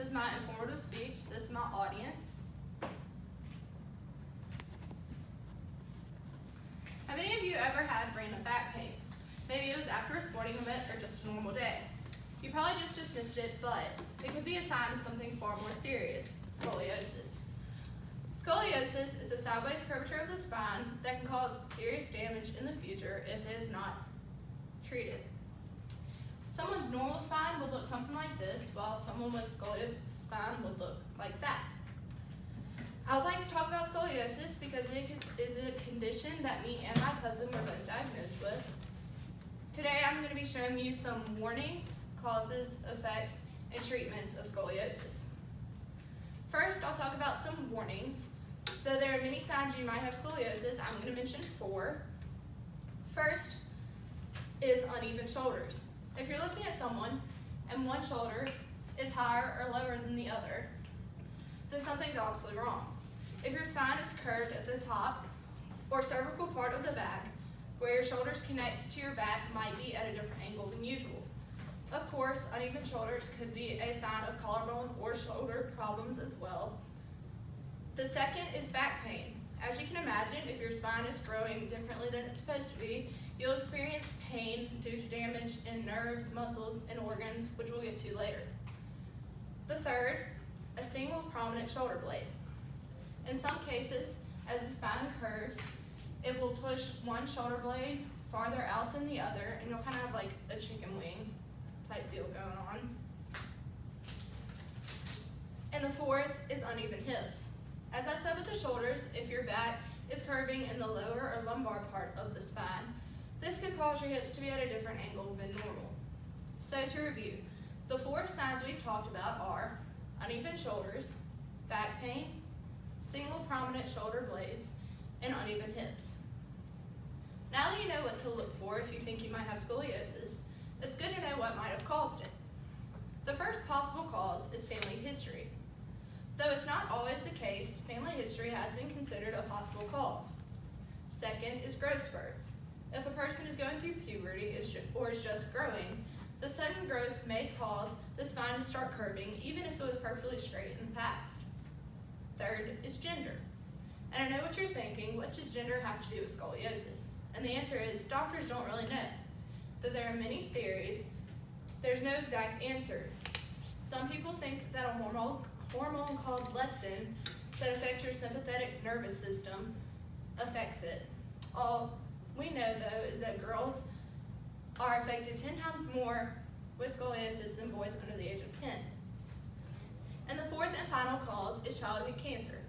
is my informative speech. This is my audience. Have any of you ever had random back pain? Maybe it was after a sporting event or just a normal day. You probably just dismissed it, but it could be a sign of something far more serious, scoliosis. Scoliosis is a sideways curvature of the spine that can cause serious damage in the future if it is not treated. Someone's normal spine would look something like this, while someone with scoliosis spine would look like that. I would like to talk about scoliosis because it is a condition that me and my cousin were both diagnosed with. Today I'm going to be showing you some warnings, causes, effects, and treatments of scoliosis. First, I'll talk about some warnings. Though there are many signs you might have scoliosis, I'm going to mention 4. First is uneven shoulders. If you're looking at someone and one shoulder is higher or lower than the other, then something's obviously wrong. If your spine is curved at the top or cervical part of the back, where your shoulders connect to your back might be at a different angle than usual. Of course, uneven shoulders could be a sign of collarbone or shoulder problems as well. The second is back pain. As you can imagine, if your spine is growing differently than it's supposed to be, you'll experience pain due to damage in nerves, muscles, and organs, which we'll get to later. The third, a single prominent shoulder blade. In some cases, as the spine curves, it will push one shoulder blade farther out than the other, and you'll kind of have like a chicken wing type deal going on. And the fourth is uneven hips. As I said with the shoulders, if your back is curving in the lower or lumbar part of the spine, this could cause your hips to be at a different angle than normal. So to review, the 4 signs we've talked about are uneven shoulders, back pain, single prominent shoulder blades, and uneven hips. Now that you know what to look for if you think you might have scoliosis, it's good to know what might have caused it. The first possible cause is family history. Though it's not always the case, family history has been considered a possible cause. Second is growth spurts. If a person is going through puberty or is just growing, the sudden growth may cause the spine to start curving even if it was perfectly straight in the past. Third is gender. And I know what you're thinking, what does gender have to do with scoliosis? And the answer is doctors don't really know. Though there are many theories, there's no exact answer. Some people think that a hormone called leptin that affects your sympathetic nervous system affects it. All we know though is that girls are affected 10 times more with scoliosis than boys under the age of 10. And the fourth and final cause is childhood cancer.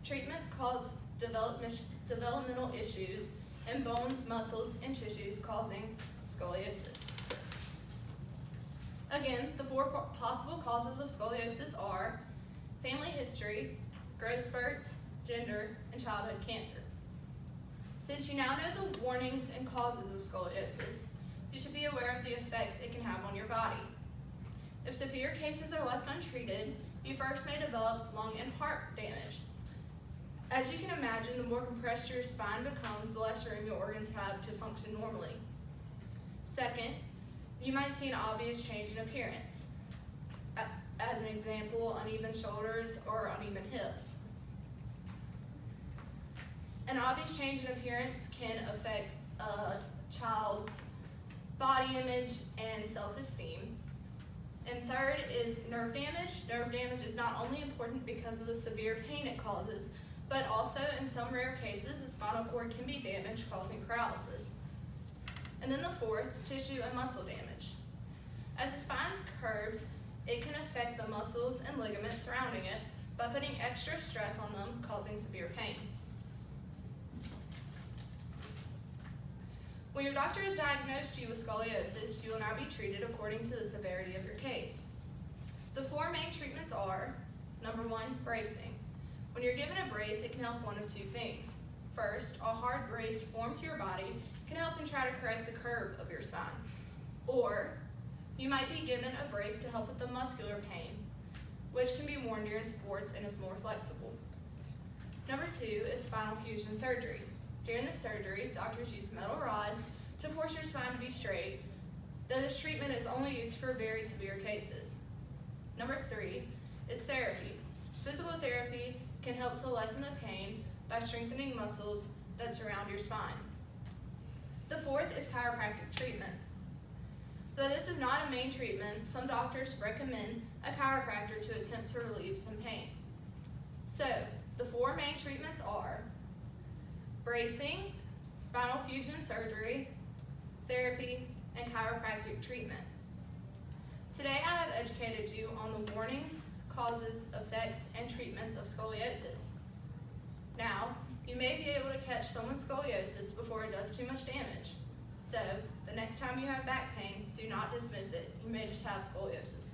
Treatments cause developmental issues in bones, muscles, and tissues causing scoliosis. Again, the 4 possible causes of scoliosis are family history, growth spurts, gender, and childhood cancer. Since you now know the warnings and causes of scoliosis, you should be aware of the effects it can have on your body. If severe cases are left untreated, you first may develop lung and heart damage. As you can imagine, the more compressed your spine becomes, the less room your organs have to function normally. Second, you might see an obvious change in appearance. As an example, uneven shoulders or uneven hips. An obvious change in appearance can affect a child's body image and self-esteem. And third is nerve damage. Nerve damage is not only important because of the severe pain it causes, but also in some rare cases, the spinal cord can be damaged, causing paralysis. And then the fourth, tissue and muscle damage. As the spine curves, it can affect the muscles and ligaments surrounding it by putting extra stress on them, causing severe pain. When your doctor has diagnosed you with scoliosis, you will now be treated according to the severity of your case. The 4 main treatments are, number 1, bracing. When you're given a brace, it can help one of 2 things. First, a hard brace formed to your body can help and try to correct the curve of your spine. Or, you might be given a brace to help with the muscular pain, which can be worn during sports and is more flexible. Number 2 is spinal fusion surgery. During the surgery, doctors use metal rods to force your spine to be straight, though this treatment is only used for very severe cases. Number 3 is therapy. Physical therapy can help to lessen the pain by strengthening muscles that surround your spine. The fourth is chiropractic treatment. Though this is not a main treatment, some doctors recommend a chiropractor to attempt to relieve some pain. So, the four main treatments are bracing, spinal fusion surgery, therapy, and chiropractic treatment. Today I have educated you on the warnings, causes, effects, and treatments of scoliosis. Now, you may be able to catch someone's scoliosis before it does too much damage. So, the next time you have back pain, do not dismiss it. You may just have scoliosis.